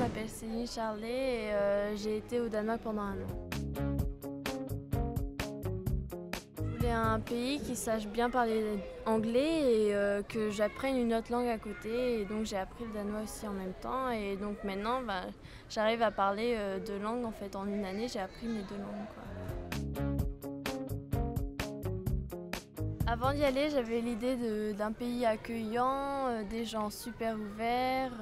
m'appelle Céline Charlet et j'ai été au Danemark pendant 1 an. Je voulais un pays qui sache bien parler anglais et que j'apprenne une autre langue à côté. Et donc j'ai appris le danois aussi en même temps. Et donc maintenant, j'arrive à parler 2 langues. En fait, en 1 année, j'ai appris mes 2 langues, quoi. Avant d'y aller, j'avais l'idée d'un pays accueillant, des gens super ouverts.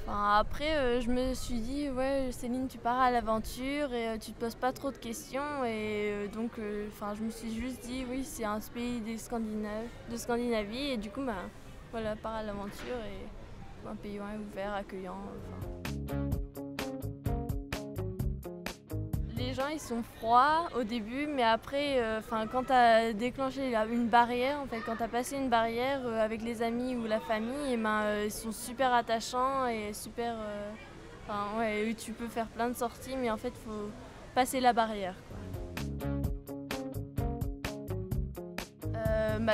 Après, je me suis dit, ouais, Céline, tu pars à l'aventure et tu te poses pas trop de questions. Et je me suis juste dit, oui, c'est un pays de Scandinavie. Et du coup, voilà, pars à l'aventure et un pays ouvert, accueillant. Les gens ils sont froids au début, mais après, quand tu as déclenché une barrière, en fait, quand tu as passé une barrière avec les amis ou la famille, ils sont super attachants et super. Tu peux faire plein de sorties, mais en fait, il faut passer la barrière, quoi.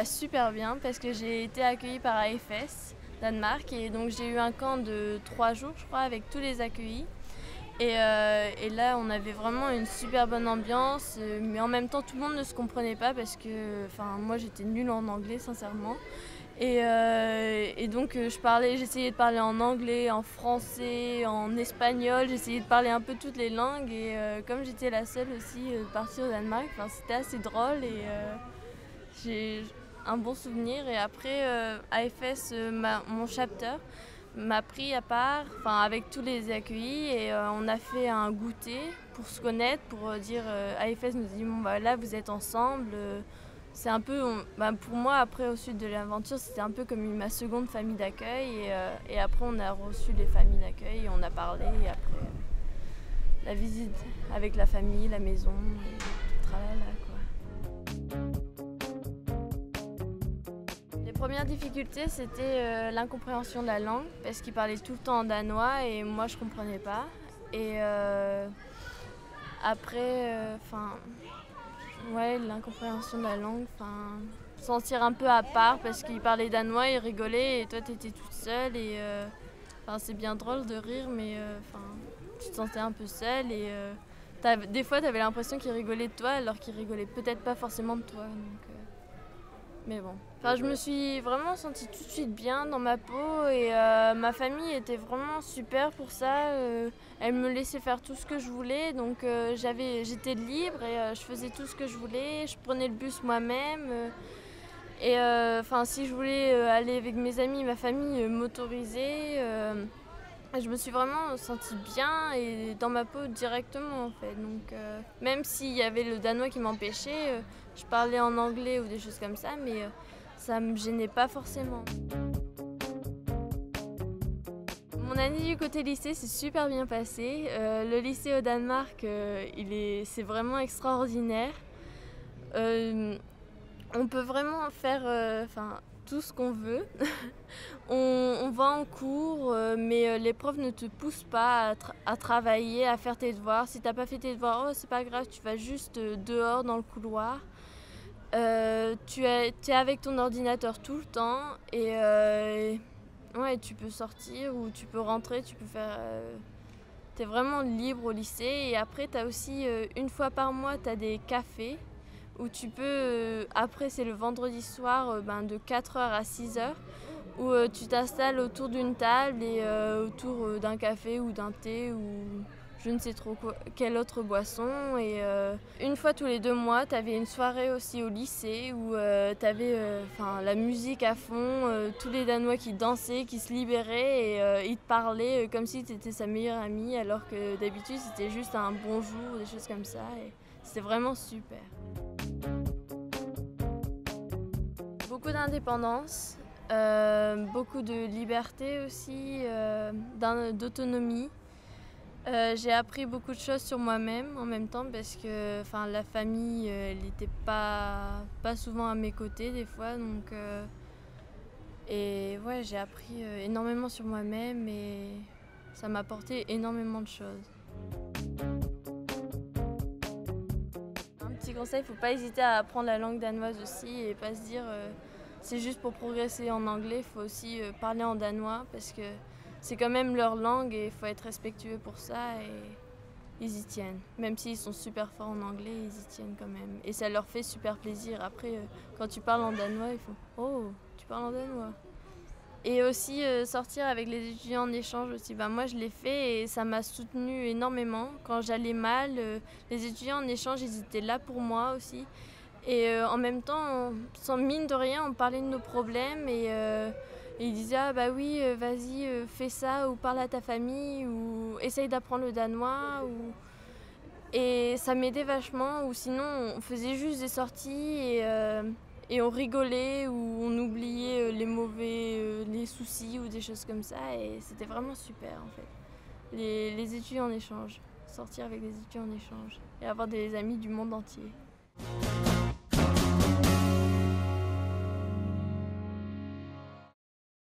Super bien, parce que j'ai été accueillie par AFS Danemark, et donc j'ai eu un camp de 3 jours, je crois, avec tous les accueillis. Et là, on avait vraiment une super bonne ambiance, mais en même temps, tout le monde ne se comprenait pas parce que moi, j'étais nulle en anglais, sincèrement. Et donc, j'essayais de parler en anglais, en français, en espagnol, j'essayais de parler un peu toutes les langues. Et comme j'étais la seule aussi partie au Danemark, c'était assez drôle et j'ai un bon souvenir. Et après, AFS, mon chapter, m'a pris à part, avec tous les accueillis, et on a fait un goûter pour se connaître, pour dire, AFS nous dit, là vous êtes ensemble, c'est un peu, pour moi après au sud de l'aventure, c'était un peu comme ma seconde famille d'accueil, et après on a reçu les familles d'accueil, et on a parlé, et après la visite avec la famille, la maison, et tout tralala, quoi. Les premières difficultés, c'était l'incompréhension de la langue, parce qu'ils parlaient tout le temps en danois et moi je comprenais pas. Et après, l'incompréhension de la langue, se sentir un peu à part parce qu'ils parlaient danois, ils rigolaient et toi t'étais toute seule. Et c'est bien drôle de rire, mais tu te sentais un peu seule et des fois t'avais l'impression qu'ils rigolaient de toi alors qu'ils rigolaient peut-être pas forcément de toi. Mais bon. Je me suis vraiment sentie tout de suite bien dans ma peau et ma famille était vraiment super pour ça. Elle me laissait faire tout ce que je voulais, donc j'étais libre et je faisais tout ce que je voulais. Je prenais le bus moi-même. Si je voulais aller avec mes amis, ma famille m'autorisait. Je me suis vraiment sentie bien et dans ma peau directement, en fait. Donc, même s'il y avait le danois qui m'empêchait, je parlais en anglais ou des choses comme ça, mais ça me gênait pas forcément. Mon année du côté lycée s'est super bien passée. Le lycée au Danemark, c'est vraiment extraordinaire. On peut vraiment faire tout ce qu'on veut. On va en cours, mais les profs ne te poussent pas à travailler, à faire tes devoirs. Si t'as pas fait tes devoirs, c'est pas grave, tu vas juste dehors dans le couloir. Tu es avec ton ordinateur tout le temps et tu peux sortir ou tu peux rentrer, tu peux faire. T'es vraiment libre au lycée. Et après, t'as aussi 1 fois par mois, t'as des cafés où tu peux. Après, c'est le vendredi soir de 4h à 6h. Où tu t'installes autour d'une table et autour d'un café ou d'un thé ou je ne sais trop quelle autre boisson. Et 1 fois tous les 2 mois, tu avais une soirée aussi au lycée où tu avais la musique à fond, tous les Danois qui dansaient, qui se libéraient et ils te parlaient comme si tu étais sa meilleure amie alors que d'habitude c'était juste un bonjour, des choses comme ça. Et c'était vraiment super. Beaucoup d'indépendance. Beaucoup de liberté aussi, d'autonomie. J'ai appris beaucoup de choses sur moi-même en même temps parce que la famille elle n'était pas souvent à mes côtés des fois. Donc, j'ai appris énormément sur moi-même et ça m'a apporté énormément de choses. Un petit conseil, il ne faut pas hésiter à apprendre la langue danoise aussi et pas se dire c'est juste pour progresser en anglais, il faut aussi parler en danois parce que c'est quand même leur langue et il faut être respectueux pour ça et ils y tiennent. Même s'ils sont super forts en anglais, ils y tiennent quand même. Et ça leur fait super plaisir. Après, quand tu parles en danois, ils font « Oh, tu parles en danois ?» Et aussi sortir avec les étudiants en échange aussi. Moi, je l'ai fait et ça m'a soutenue énormément. Quand j'allais mal, les étudiants en échange, ils étaient là pour moi aussi. Et en même temps, sans mine de rien, on parlait de nos problèmes et ils disaient « Ah bah oui, vas-y, fais ça ou parle à ta famille ou essaye d'apprendre le danois. » Et ça m'aidait vachement. Ou sinon, on faisait juste des sorties et on rigolait ou on oubliait les soucis ou des choses comme ça. Et c'était vraiment super en fait. Les étudiants en échange, sortir avec des étudiants en échange et avoir des amis du monde entier.